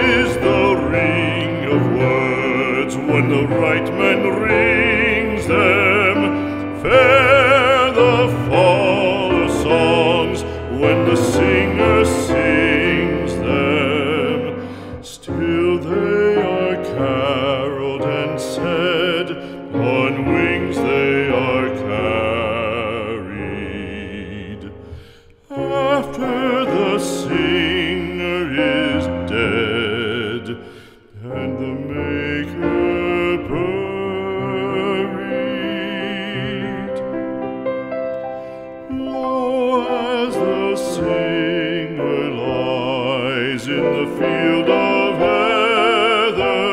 is the ring of words when the right man rings them. Fair the fall of songs when the singer sings them. Still they are caroled and said, on wings they are carried. After the singer is dead and the maker buried, lo, as the singer lies in the field of heather,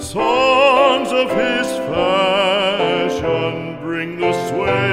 songs of his fashion bring the sway